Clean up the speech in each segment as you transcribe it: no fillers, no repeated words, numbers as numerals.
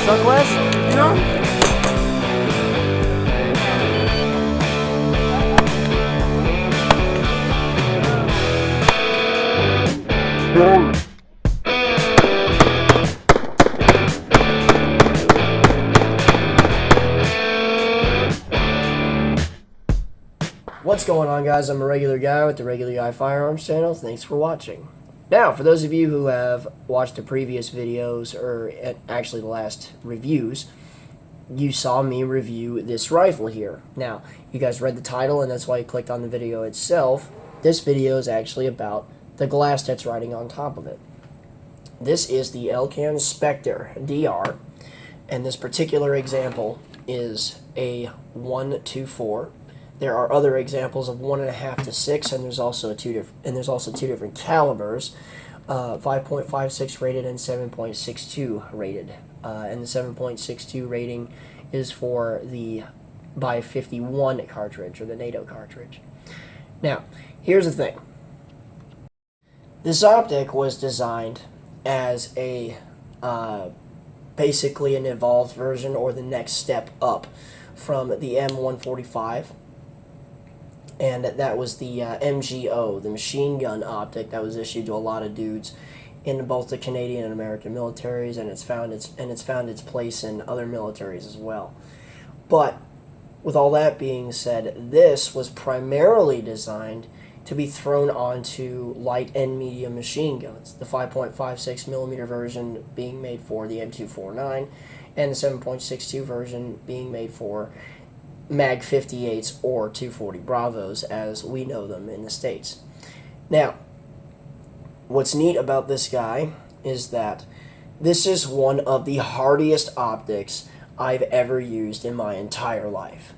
Suck less? You know? What's going on, guys? I'm a regular guy with the Regular Guy Firearms channel. Thanks for watching. Now, for those of you who have watched the previous videos, or actually the last reviews, you saw me review this rifle here. Now, you guys read the title, and that's why you clicked on the video itself. This video is actually about the glass that's riding on top of it. This is the Elcan Spectre DR, and this particular example is a 1-4. There are other examples of 1.5 to 6, and there's also two different calibers, 5.56 rated and 7.62 rated. And the 7.62 rating is for the by 51 cartridge, or the NATO cartridge. Now, here's the thing. This optic was designed as a basically an evolved version, or the next step up from the M145. And that was the MGO, the machine gun optic that was issued to a lot of dudes in both the Canadian and American militaries, and it's found its place in other militaries as well. But with all that being said, this was primarily designed to be thrown onto light and medium machine guns. The 5.56 millimeter version being made for the M249, and the 7.62 version being made for Mag 58s or 240 Bravos as we know them in the States. Now, what's neat about this guy is that this is one of the hardiest optics I've ever used in my entire life.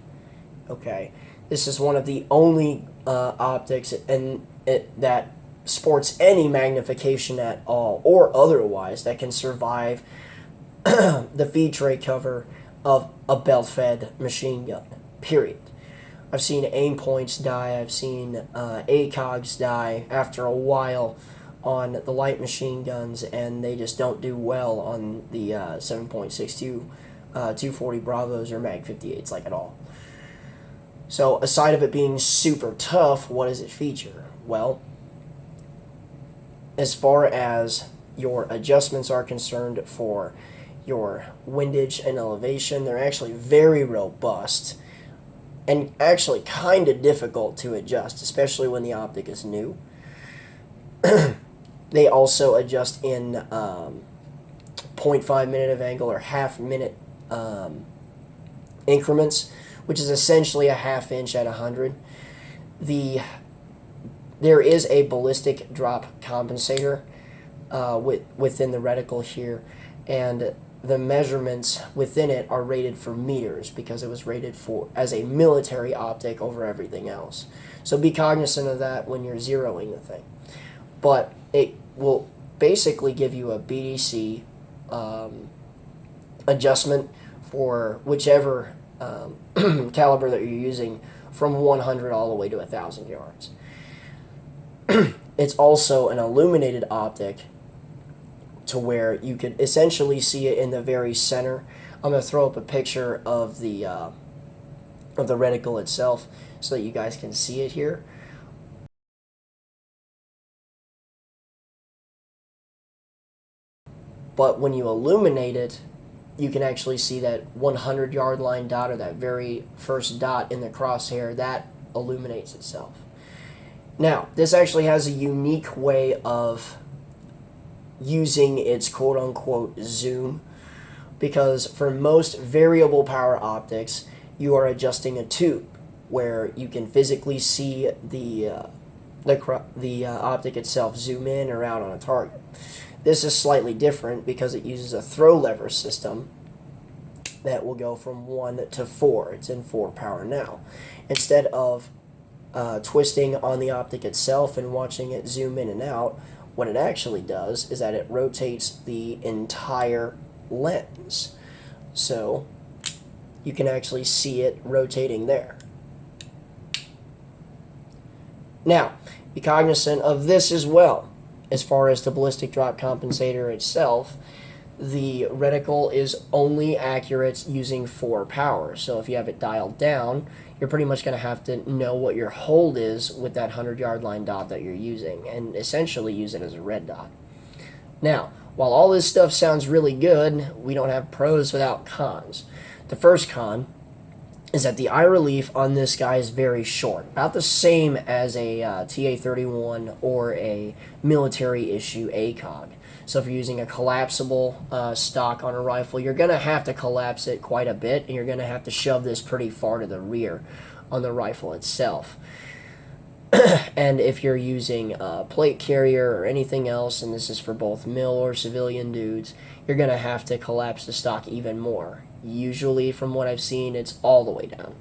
Okay, this is one of the only optics that sports any magnification at all or otherwise that can survive the feed tray cover of a belt-fed machine gun, period. I've seen aim points die, I've seen ACOGs die after a while on the light machine guns, and they just don't do well on the 7.62 240 Bravos or Mag 58s like at all. So aside of it being super tough, what does it feature? Well, as far as your adjustments are concerned for your windage and elevation, they're actually very robust and actually kind of difficult to adjust, especially when the optic is new. They also adjust in 0.5 minute of angle or half minute increments, which is essentially a ½ inch at 100. There is a ballistic drop compensator within the reticle here, and the measurements within it are rated for meters because it was rated for as a military optic over everything else. So be cognizant of that when you're zeroing the thing. But it will basically give you a BDC adjustment for whichever caliber that you're using, from 100 all the way to 1,000 yards. It's also an illuminated optic, to where you could essentially see it in the very center. I'm going to throw up a picture of the reticle itself so that you guys can see it here. But when you illuminate it, you can actually see that 100-yard line dot, or that very first dot in the crosshair, that illuminates itself. Now, this actually has a unique way of using its quote-unquote zoom, because for most variable power optics, you are adjusting a tube where you can physically see the optic itself zoom in or out on a target. This is slightly different because it uses a throw lever system that will go from 1 to 4. It's in 4 power now. Instead of twisting on the optic itself and watching it zoom in and out, what it actually does is that it rotates the entire lens. So you can actually see it rotating there. Now, be cognizant of this as well. As far as the ballistic drop compensator itself, the reticle is only accurate using 4 power. So if you have it dialed down, you're pretty much going to have to know what your hold is with that 100-yard line dot that you're using, and essentially use it as a red dot. Now, while all this stuff sounds really good, we don't have pros without cons. The first con is that the eye relief on this guy is very short, about the same as a TA-31 or a military issue ACOG. So if you're using a collapsible stock on a rifle, you're going to have to collapse it quite a bit, and you're going to have to shove this pretty far to the rear on the rifle itself. And if you're using a plate carrier or anything else, and this is for both mil or civilian dudes, you're going to have to collapse the stock even more. Usually, from what I've seen, it's all the way down.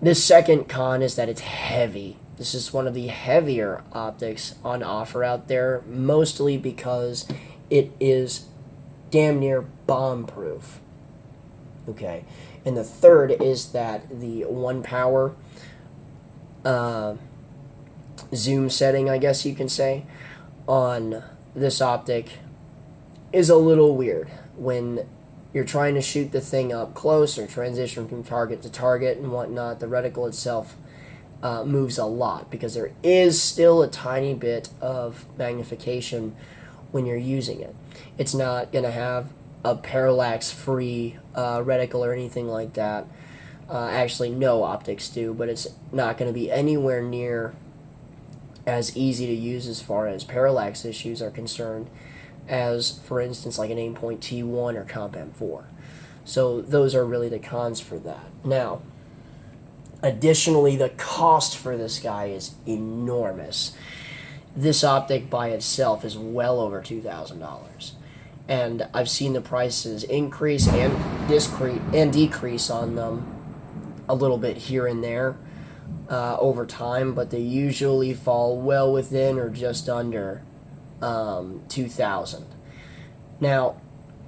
This second con is that it's heavy. This is one of the heavier optics on offer out there, mostly because it is damn near bomb-proof. Okay, and the third is that the 1 power zoom setting, I guess you can say, on this optic is a little weird. When you're trying to shoot the thing up close or transition from target to target and whatnot, the reticle itself moves a lot because there is still a tiny bit of magnification when you're using it. It's not going to have a parallax-free reticle or anything like that. Actually, no optics do, but it's not going to be anywhere near as easy to use as far as parallax issues are concerned as, for instance, like an Aimpoint T1 or Comp M4. So those are really the cons for that. Now, additionally, the cost for this guy is enormous. This optic by itself is well over $2,000. And I've seen the prices increase and decrease on them a little bit here and there over time, but they usually fall well within or just under $2,000. Now,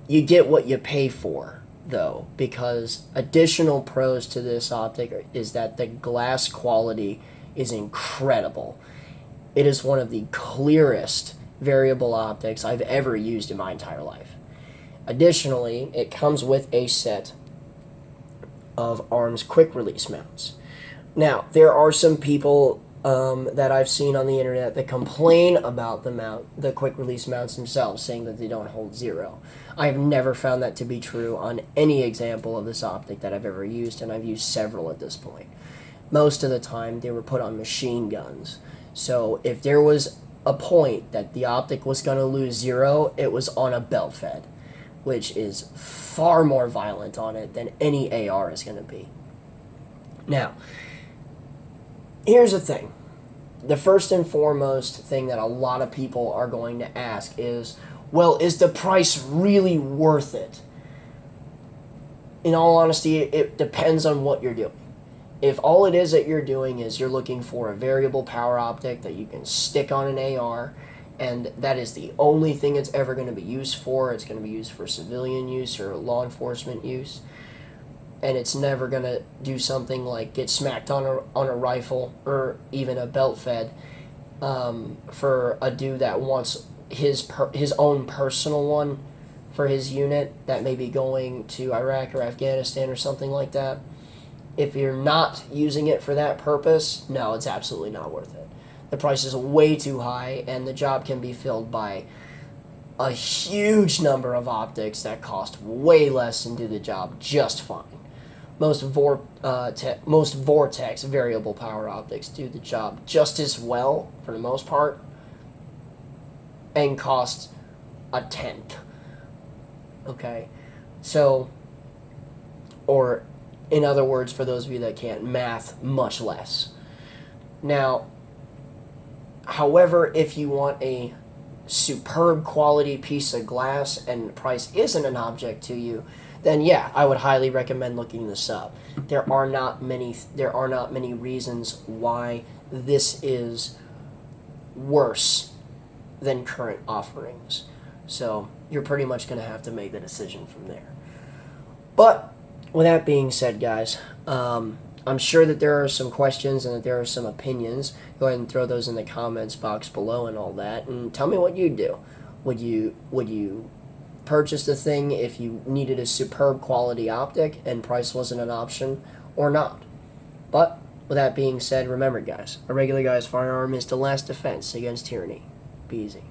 you get what you pay for, though, because additional pros to this optic is that the glass quality is incredible. It is one of the clearest variable optics I've ever used in my entire life. Additionally, it comes with a set of ARMS quick release mounts. Now, there are some people that I've seen on the internet that complain about the quick release mounts themselves, saying that they don't hold zero. I have never found that to be true on any example of this optic that I've ever used, and I've used several at this point. Most of the time, they were put on machine guns. So if there was a point that the optic was going to lose zero, it was on a belt fed, which is far more violent on it than any AR is going to be. Now, here's the thing. The first and foremost thing that a lot of people are going to ask is, well, is the price really worth it? In all honesty, it depends on what you're doing. If all it is that you're doing is you're looking for a variable power optic that you can stick on an AR, and that is the only thing it's ever going to be used for, it's going to be used for civilian use or law enforcement use, and it's never going to do something like get smacked on a rifle or even a belt fed for a dude that wants his own personal one for his unit that may be going to Iraq or Afghanistan or something like that. If you're not using it for that purpose, no, it's absolutely not worth it. The price is way too high, and the job can be filled by a huge number of optics that cost way less and do the job just fine. Most Vortex variable power optics do the job just as well, for the most part, and cost a tenth. Okay? So, or in other words, for those of you that can't math, much less. Now, however, if you want a superb quality piece of glass and price isn't an object to you, then yeah, I would highly recommend looking this up. There are not many reasons why this is worse than current offerings. So you're pretty much going to have to make the decision from there. But with that being said, guys, I'm sure that there are some questions and that there are some opinions. Go ahead and throw those in the comments box below and all that, and tell me what you do. Would you purchase the thing if you needed a superb quality optic and price wasn't an option, or not? But with that being said, remember guys, a regular guy's firearm is the last defense against tyranny. Be easy.